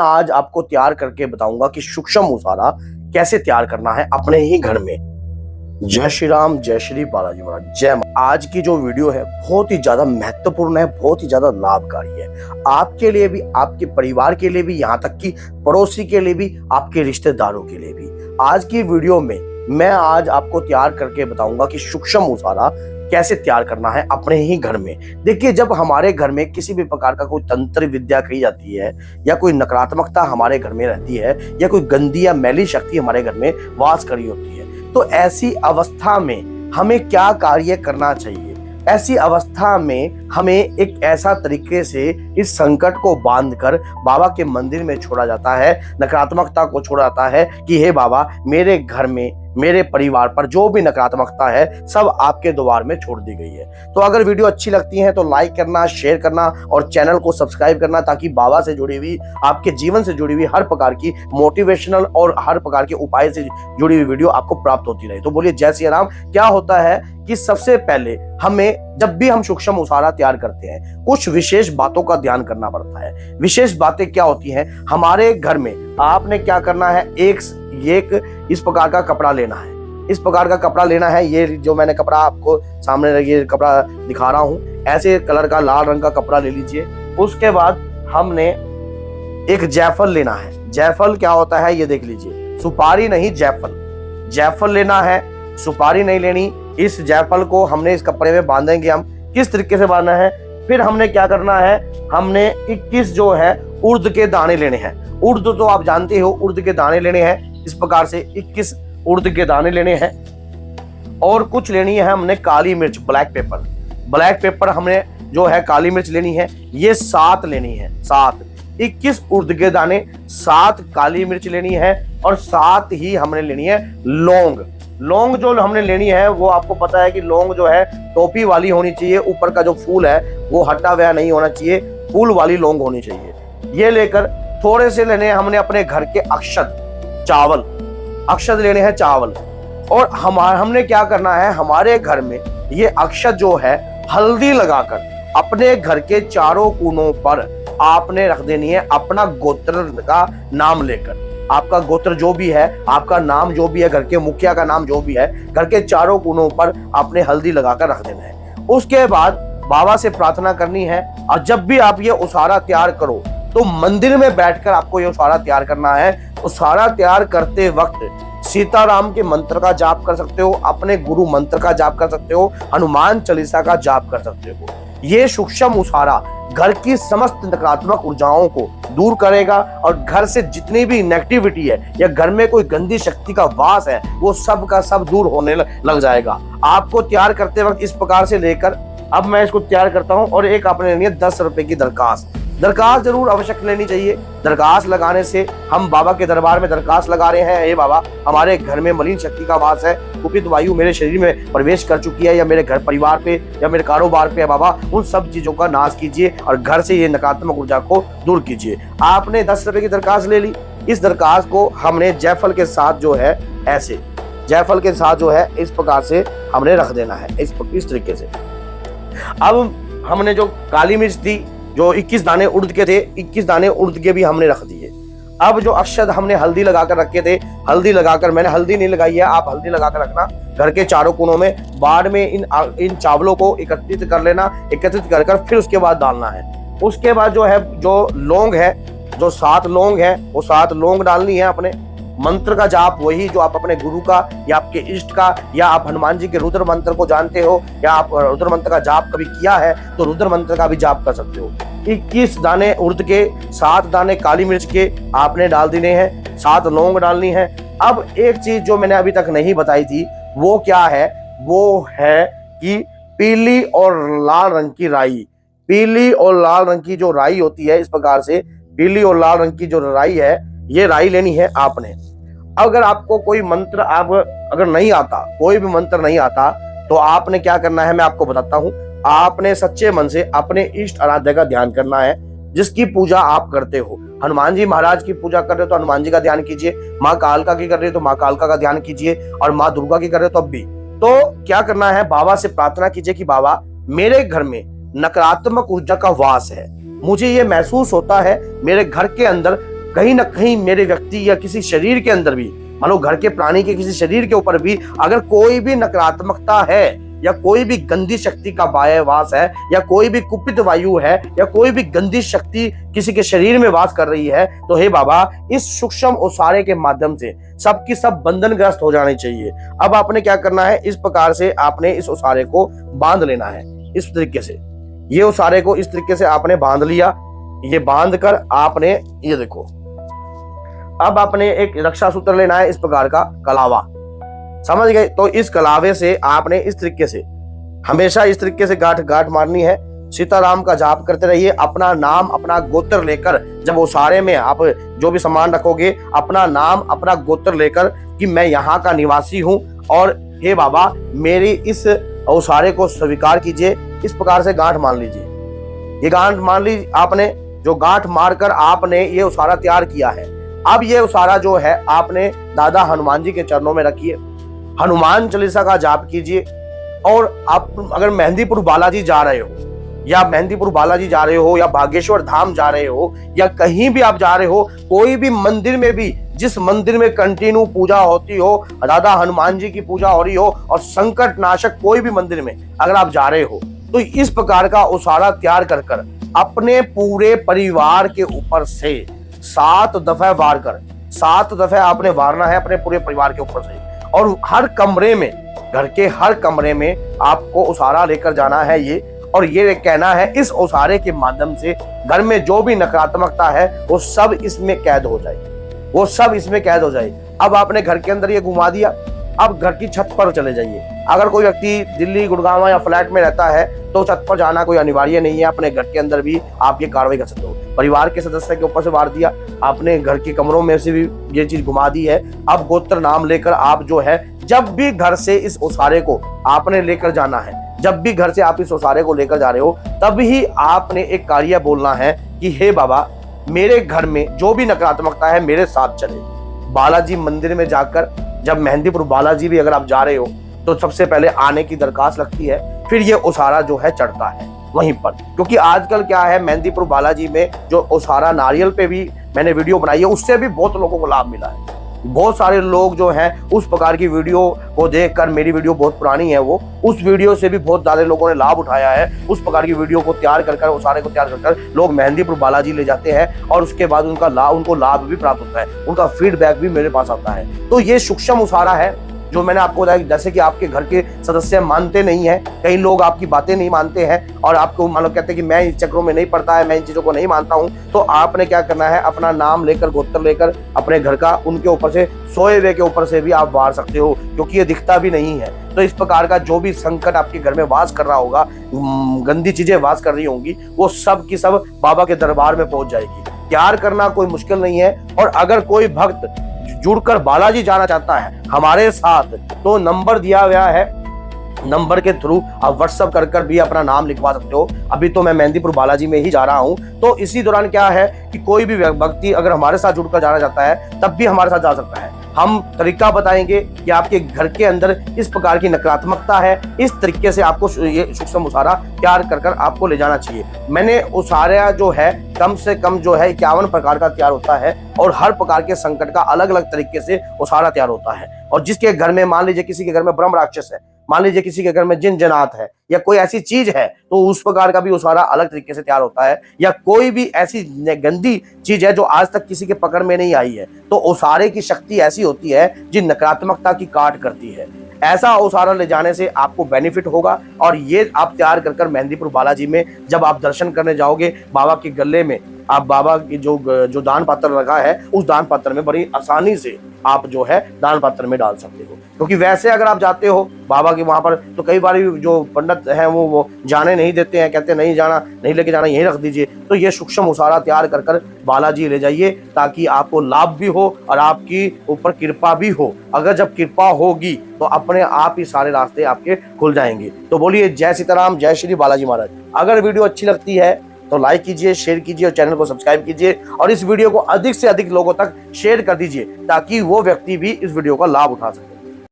आज आपको तैयार करके बताऊंगा कि सूक्ष्म मुसारा कैसे तैयार करना है अपने ही घर में। जय श्री राम, जय श्री बालाजी महाराज, जय मां। आज की जो वीडियो है बहुत ही ज्यादा महत्वपूर्ण है, बहुत ही ज्यादा लाभकारी है आपके लिए भी, आपके परिवार के लिए भी, यहाँ तक कि पड़ोसी के लिए भी, आपके रिश्तेदारों के लिए भी। आज की वीडियो में मैं आज आपको तैयार करके बताऊंगा कि सूक्ष्म मुसारा कैसे तैयार करना है अपने ही घर में। देखिए, जब हमारे घर में किसी भी प्रकार का कोई तंत्र विद्या कही जाती है या कोई नकारात्मकता हमारे घर में रहती है या कोई गंदी या मैली शक्ति हमारे घर में वास करी होती है, तो ऐसी अवस्था में हमें क्या कार्य करना चाहिए। ऐसी अवस्था में हमें एक ऐसा तरीके से इस संकट को बांधकर बाबा के मंदिर में छोड़ा जाता है, नकारात्मकता को छोड़ा जाता है कि हे बाबा, मेरे घर में, मेरे परिवार पर जो भी नकारात्मकता है सब आपके द्वार में छोड़ दी गई है। तो अगर वीडियो अच्छी लगती है तो लाइक करना, शेयर करना और चैनल को सब्सक्राइब करना, ताकि बाबा से जुड़ी हुई, आपके जीवन से जुड़ी हुई हर प्रकार की मोटिवेशनल और हर प्रकार के उपाय से जुड़ी हुई वीडियो आपको प्राप्त होती रहे। तो बोलिए जय श्री राम। क्या होता है कि सबसे पहले हमें, जब भी हम सूक्ष्म मुसारा तैयार करते हैं, कुछ विशेष बातों का ध्यान करना पड़ता है। विशेष बातें क्या होती हैं? हमारे घर में आपने क्या करना है, एक इस प्रकार का कपड़ा लेना है, इस प्रकार का कपड़ा लेना है। ये जो मैंने कपड़ा आपको सामने ये कपड़ा दिखा रहा हूं, ऐसे कलर का लाल रंग का कपड़ा ले लीजिए। उसके बाद हमने एक जायफल लेना है। जायफल क्या होता है ये देख लीजिए, सुपारी नहीं, जायफल। जायफल लेना है, सुपारी नहीं लेनी। इस जायफल को हमने इस कपड़े में बांधेंगे। हम किस तरीके से बांधना है, फिर हमने क्या करना है, हमने 21 जो है उर्द के दाने लेने हैं। उर्द तो आप जानते हो, उर्द के दाने लेने हैं। इस प्रकार से 21 उर्द के दाने लेने हैं। और कुछ लेनी है हमने काली मिर्च, ब्लैक पेपर। ब्लैक पेपर हमने जो है काली मिर्च लेनी है, ये 7 लेनी है। 7, 21 उर्द के दाने, 7 काली मिर्च लेनी है और 7 ही हमने लेनी है लौंग। लौंग जो हमने लेनी है वो आपको पता है कि लौंग जो है टोपी वाली होनी चाहिए, ऊपर का जो फूल है वो हटा हुआ नहीं होना चाहिए, फूल वाली लौंग होनी चाहिए। ये लेकर थोड़े से लेने हैं हमने अपने घर के अक्षत, चावल, अक्षत लेने हैं चावल। और हमने क्या करना है, हमारे घर में ये अक्षत जो है हल्दी लगाकर अपने घर के चारों कोनों पर आपने रख देनी है, अपना गोत्र का नाम लेकर। आपका गोत्र जो भी है, आपका नाम जो भी है, घर के मुखिया का नाम जो भी है, घर के चारों कोनों पर आपने हल्दी लगाकर रख देना है। उसके बाद बाबा से प्रार्थना करनी है। और जब भी आप ये उसारा तैयार करो तो मंदिर में बैठकर आपको ये उसारा तैयार करना है। उसारा तैयार करते वक्त सीताराम के मंत्र का जाप कर सकते हो, अपने गुरु मंत्र का जाप कर सकते हो, हनुमान चालीसा का जाप कर सकते हो। ये सूक्ष्म उसारा घर की समस्त नकारात्मक ऊर्जाओं को दूर करेगा और घर से जितनी भी नेगेटिविटी है या घर में कोई गंदी शक्ति का वास है वो सब का सब दूर होने लग जाएगा। आपको तैयार करते वक्त इस प्रकार से लेकर, अब मैं इसको तैयार करता हूं। और एक आपने लेनी है 10 रुपए की दरखास्त। दरखास्त जरूर आवश्यक लेनी चाहिए। दरखास्त लगाने से हम बाबा के दरबार में दरखास्त लगा रहे हैं, हे बाबा, हमारे घर में मलिन शक्ति का वास है, कुपित वायु मेरे शरीर में प्रवेश कर चुकी है, या मेरे घर परिवार पे या मेरे कारोबार पे है, बाबा उन सब चीजों का नाश कीजिए और घर से ये नकारात्मक ऊर्जा को दूर कीजिए। आपने 10 रुपए की दरखास्त ले ली। इस दरखास्त को हमने जायफल के साथ जो है, ऐसे जायफल के साथ जो है इस प्रकार से हमने रख देना है, इस तरीके से। अब हमने जो काली मिर्च थी, जो 21 दाने उर्द के थे, 21 दाने उर्द के भी हमने रख दिए। अब जो अक्षत हमने हल्दी लगाकर रखे थे, हल्दी लगाकर, मैंने हल्दी नहीं लगाई है, आप हल्दी लगाकर रखना घर के चारों कोनों में। बाद में इन चावलों को एकत्रित कर लेना, एकत्रित कर फिर उसके बाद डालना है। उसके बाद जो है, जो लौंग है, जो 7 लौंग है, वो 7 लौंग डालनी है। अपने मंत्र का जाप, वही जो आप अपने गुरु का या आपके इष्ट का, या आप हनुमान जी के रुद्र मंत्र को जानते हो, या आप रुद्र मंत्र का जाप कभी किया है तो रुद्र मंत्र का भी जाप कर सकते हो। 21 दाने उर्द के, 7 दाने काली मिर्च के आपने डाल देने हैं, 7 लौंग डालनी है। अब एक चीज जो मैंने अभी तक नहीं बताई थी वो क्या है, वो है कि पीली और लाल रंग की राई। पीली और लाल रंग की जो राई होती है, इस प्रकार से पीली और लाल रंग की जो राई है, ये राई लेनी है आपने। अगर आपको कोई मंत्र अगर नहीं आता, कोई भी मंत्र नहीं आता, तो आपने क्या करना है मैं आपको बताता हूं। आपने सच्चे मन से अपने इष्ट आराध्य का ध्यान करना है, जिसकी पूजा आप करते हो। हनुमान जी महाराज की पूजा कर रहे हो तो हनुमान जी का ध्यान कीजिए, माँ कालका की कर रहे हो तो माँ कालका का ध्यान कीजिए, और माँ दुर्गा की कर रहे हो तो अब भी। तो क्या करना है, बाबा से प्रार्थना कीजिए कि बाबा, मेरे घर में नकारात्मक ऊर्जा का वास है, मुझे ये महसूस होता है मेरे घर के अंदर कहीं ना कहीं मेरे व्यक्ति या किसी शरीर के अंदर भी, मानो घर के प्राणी के किसी शरीर के ऊपर भी अगर कोई भी नकारात्मकता है या कोई भी गंदी शक्ति का वास है या कोई भी कुपित वायु है या कोई भी गंदी शक्ति किसी के शरीर में वास कर रही है, तो हे बाबा इस सूक्ष्म ओसारे के माध्यम से सबकी सब बंधनग्रस्त हो जाने चाहिए। अब आपने क्या करना है, इस प्रकार से आपने इस ओसारे को बांध लेना है। इस तरीके से ये ओसारे को इस तरीके से आपने बांध लिया। ये बांध कर आपने ये देखो, अब आपने एक रक्षा सूत्र लेना है, इस प्रकार का कलावा, समझ गए। तो इस कलावे से आपने इस तरीके से हमेशा इस तरीके से गांठ गांठ मारनी है। सीताराम का जाप करते रहिए, अपना नाम अपना गोत्र लेकर, जब ओसारे में आप जो भी सामान रखोगे अपना नाम अपना गोत्र लेकर कि मैं यहाँ का निवासी हूँ और हे बाबा मेरी इस ओसारे को स्वीकार कीजिए। इस प्रकार से गांठ मान लीजिए। ये गांठ मान ली आपने, जो गांठ मारकर आपने ये ओसारा तैयार किया है। अब ये ओसारा जो है आपने दादा हनुमान जी के चरणों में रखिए, हनुमान चालीसा का जाप कीजिए। और आप अगर मेहंदीपुर बालाजी जा रहे हो या मेहंदीपुर बालाजी जा रहे हो या बागेश्वर धाम जा रहे हो या कहीं भी आप जा रहे हो, कोई भी मंदिर में भी, जिस मंदिर में कंटिन्यू पूजा होती हो, दादा हनुमान जी की पूजा हो रही हो और संकट नाशक कोई भी मंदिर में अगर आप जा रहे हो, तो इस प्रकार का ओसारा तैयार कर कर अपने पूरे परिवार के ऊपर से 7 दफे वार कर, 7 दफे आपने वारना है अपने पूरे परिवार के ऊपर से। और हर कमरे में, घर के हर कमरे में आपको ओसारा लेकर जाना है ये, और ये कहना है इस ओसारे के माध्यम से घर में जो भी नकारात्मकता है वो सब इसमें कैद हो जाए, वो सब इसमें कैद हो जाए। अब आपने घर के अंदर ये घुमा दिया, अब घर की छत पर चले जाइए। अगर कोई व्यक्ति दिल्ली गुड़गांव या फ्लैट में रहता है तो छत पर जाना कोई अनिवार्य नहीं है, अपने घर के अंदर भी आप ये कार्रवाई कर सकते हो। परिवार के सदस्य के ऊपर से वार दिया, आपने घर के कमरों में से भी ये चीज घुमा दी है। अब गोत्र नाम लेकर आप जो है, जब भी घर से इस ओसारे को आपने लेकर जाना है, जब भी घर से आप इस ओसारे को लेकर जा रहे हो, तब ही आपने एक कार्य बोलना है कि हे बाबा मेरे घर में जो भी नकारात्मकता है मेरे साथ चले। बालाजी मंदिर में जाकर, जब मेहंदीपुर बालाजी भी अगर आप जा रहे हो तो सबसे पहले आने की दरखास्त लगती है, फिर ये ओसारा जो है चढ़ता है वहीं पर। क्योंकि आजकल क्या है, मेहंदीपुर बालाजी में जो ओसारा नारियल पे भी मैंने वीडियो बनाई है, उससे भी बहुत लोगों को लाभ मिला है। बहुत सारे लोग जो हैं उस प्रकार की वीडियो को देखकर, मेरी वीडियो बहुत पुरानी है वो, उस वीडियो से भी बहुत ज्यादा लोगों ने लाभ उठाया है। उस प्रकार की वीडियो को तैयार कर कर, ओसारे को तैयार कर लोग मेहंदीपुर बालाजी ले जाते हैं और उसके बाद उनको लाभ भी प्राप्त होता है, उनका फीडबैक भी मेरे पास आता है। तो ये सूक्ष्म ओसारा है जो मैंने आपको बताया। जैसे कि आपके घर के सदस्य मानते नहीं है, कई लोग आपकी बातें नहीं मानते हैं और आपको मतलब कहते हैं कि मैं इन चक्रों में नहीं पड़ता है, मैं इन चीजों को नहीं मानता हूं, तो आपने क्या करना है, अपना नाम लेकर, गोत्र लेकर अपने घर का, उनके ऊपर से, सोए हुए के ऊपर से भी आप वार सकते हो, क्योंकि ये दिखता भी नहीं है। तो इस प्रकार का जो भी संकट आपके घर में वास कर रहा होगा, गंदी चीजें वास कर रही होंगी, वो सब की सब बाबा के दरबार में पहुंच जाएगी। तैयार करना कोई मुश्किल नहीं है। और अगर कोई भक्त जुड़कर बालाजी जाना चाहता है हमारे साथ, तो नंबर दिया गया है, नंबर के थ्रू आप व्हाट्सएप कर भी अपना नाम लिखवा सकते हो। अभी तो मैं मेहंदीपुर बालाजी में ही जा रहा हूं, तो इसी दौरान क्या है कि कोई भी व्यक्ति अगर हमारे साथ जुड़कर जाना चाहता है तब भी हमारे साथ जा सकता है। हम तरीका बताएंगे कि आपके घर के अंदर इस प्रकार की नकारात्मकता है, इस तरीके से आपको ये सूक्ष्म ओसारा तैयार कर आपको ले जाना चाहिए। मैंने ओसारा जो है कम से कम जो है 51 प्रकार का तैयार होता है और हर प्रकार के संकट का अलग अलग तरीके से ओसारा तैयार होता है। और जिसके घर में, मान लीजिए किसी के घर में ब्रह्म राक्षस है, मान लीजिए किसी के घर में जिन जनात है या कोई ऐसी चीज है, तो उस प्रकार का भी ओसारा अलग तरीके से तैयार होता है। या कोई भी ऐसी गंदी चीज है जो आज तक किसी के पकड़ में नहीं आई है, तो ओसारे की शक्ति ऐसी होती है जिन नकारात्मकता की काट करती है। ऐसा ओसारा ले जाने से आपको बेनिफिट होगा। और ये आप तैयार कर मेहंदीपुर बालाजी में जब आप दर्शन करने जाओगे, बाबा के गले में आप बाबा की जो दान पात्र रखा है, उस दान पात्र में बड़ी आसानी से आप जो है दान पात्र में डाल सकते हो। क्योंकि वैसे अगर आप जाते हो बाबा के वहां पर, तो कई बार जो पंडित हैं वो जाने नहीं देते हैं, कहते हैं नहीं जाना, नहीं लेके जाना, यहीं रख दीजिए। तो ये सूक्ष्म ओसारा तैयार कर बालाजी ले जाइए, ताकि आपको लाभ भी हो और आपकी ऊपर कृपा भी हो। अगर जब कृपा होगी तो अपने आप ही सारे रास्ते आपके खुल जाएंगे। तो बोलिए जय सीताराम, जय श्री बालाजी महाराज। अगर वीडियो अच्छी लगती है तो लाइक कीजिए, शेयर कीजिए और चैनल को सब्सक्राइब कीजिए और इस वीडियो को अधिक से अधिक लोगों तक शेयर कर दीजिए, ताकि वो व्यक्ति भी इस वीडियो का लाभ उठा सके।